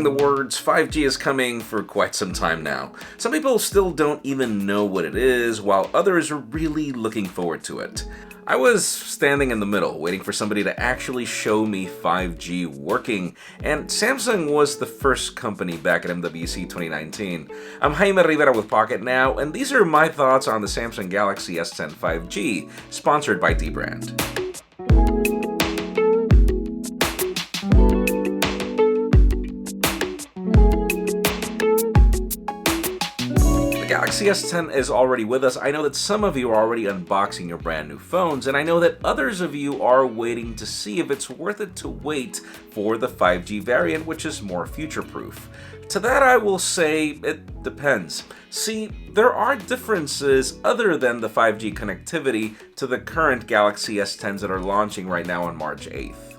the words 5G is coming for quite some time now. Some people still don't even know what it is, while others are really looking forward to it. I was standing in the middle, waiting for somebody to actually show me 5G working, and Samsung was the first company back at MWC 2019. I'm Jaime Rivera with Pocket Now, and these are my thoughts on the Samsung Galaxy S10 5G, sponsored by Dbrand. The Galaxy S10 is already with us. I know that some of you are already unboxing your brand new phones, and I know that others of you are waiting to see if it's worth it to wait for the 5G variant, which is more future-proof. To that I will say it depends. See, there are differences other than the 5G connectivity to the current Galaxy S10s that are launching right now on March 8th.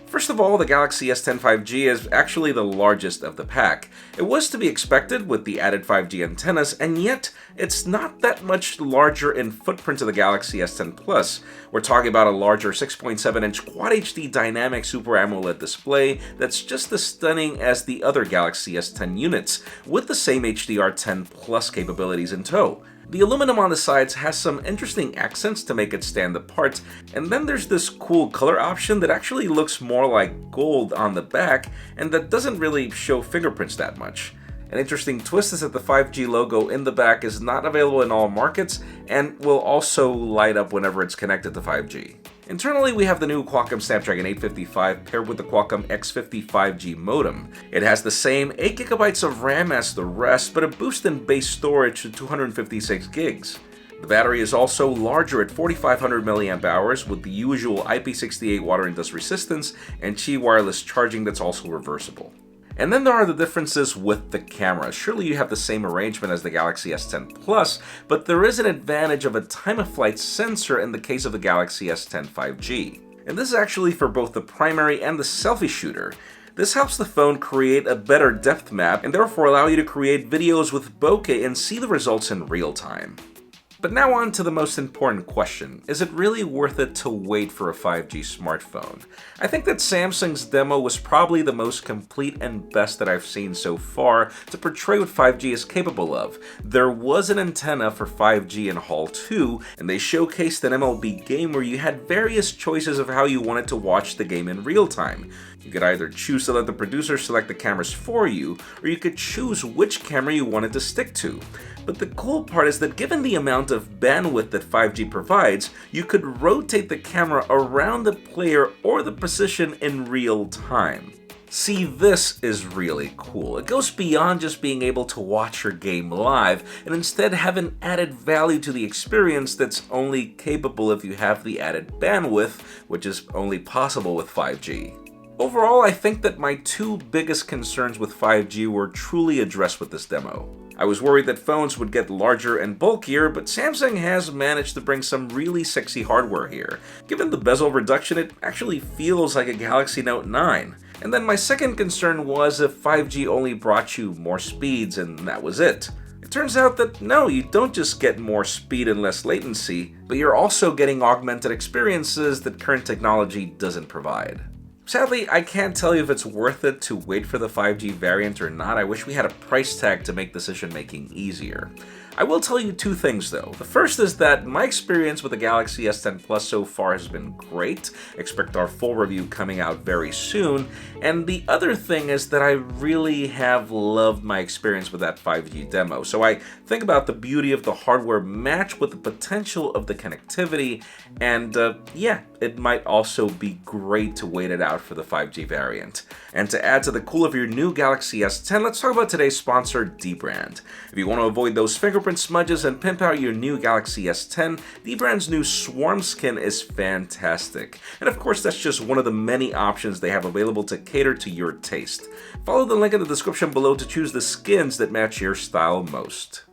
First of all, the Galaxy S10 5G is actually the largest of the pack. It was to be expected with the added 5G antennas, and yet it's not that much larger in footprint to the Galaxy S10 Plus. We're talking about a larger 6.7-inch Quad HD dynamic Super AMOLED display that's just as stunning as the other Galaxy S10 units, with the same HDR10 Plus capabilities in tow. The aluminum on the sides has some interesting accents to make it stand apart, and then there's this cool color option that actually looks more like gold on the back and that doesn't really show fingerprints that much. An interesting twist is that the 5G logo in the back is not available in all markets and will also light up whenever it's connected to 5G. Internally, we have the new Qualcomm Snapdragon 855 paired with the Qualcomm X50 5G modem. It has the same 8GB of RAM as the rest, but a boost in base storage to 256 gigs. The battery is also larger at 4500 mAh with the usual IP68 water and dust resistance and Qi wireless charging that's also reversible. And then there are the differences with the camera. Surely you have the same arrangement as the Galaxy S10 Plus, but there is an advantage of a time-of-flight sensor in the case of the Galaxy S10 5G. And this is actually for both the primary and the selfie shooter. This helps the phone create a better depth map and therefore allow you to create videos with bokeh and see the results in real time. But now on to the most important question. Is it really worth it to wait for a 5G smartphone? I think that Samsung's demo was probably the most complete and best that I've seen so far to portray what 5G is capable of. There was an antenna for 5G in Hall 2, and they showcased an MLB game where you had various choices of how you wanted to watch the game in real time. You could either choose to let the producer select the cameras for you, or you could choose which camera you wanted to stick to. But the cool part is that given the amount of bandwidth that 5G provides, you could rotate the camera around the player or the position in real time. See, this is really cool. It goes beyond just being able to watch your game live, and instead have an added value to the experience that's only capable if you have the added bandwidth, which is only possible with 5G. Overall, I think that my two biggest concerns with 5G were truly addressed with this demo. I was worried that phones would get larger and bulkier, but Samsung has managed to bring some really sexy hardware here. Given the bezel reduction, it actually feels like a Galaxy Note 9. And then my second concern was if 5G only brought you more speeds and that was it. It turns out that no, you don't just get more speed and less latency, but you're also getting augmented experiences that current technology doesn't provide. Sadly, I can't tell you if it's worth it to wait for the 5G variant or not. I wish we had a price tag to make decision making easier. I will tell you two things though. The first is that my experience with the Galaxy S10 Plus so far has been great. Expect our full review coming out very soon. And the other thing is that I really have loved my experience with that 5G demo. So I think about the beauty of the hardware matched with the potential of the connectivity, and yeah, it might also be great to wait it out for the 5G variant. And to add to the cool of your new Galaxy S10, let's talk about today's sponsor, Dbrand. If you want to avoid those fingerprint smudges and pimp out your new Galaxy S10, Dbrand's new Swarm Skin is fantastic. And of course, that's just one of the many options they have available to cater to your taste. Follow the link in the description below to choose the skins that match your style most.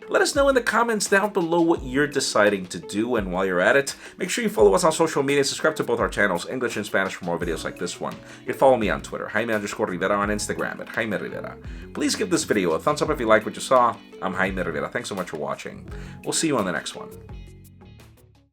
Let us know in the comments down below what you're deciding to do, and while you're at it, make sure you follow us on social media, subscribe to both our channels, English and Spanish, for more videos like this one. You can follow me on Twitter, Jaime_Rivera, on Instagram at Jaime Rivera. Please give this video a thumbs up if you like what you saw. I'm Jaime Rivera. Thanks so much for watching. We'll see you on the next one.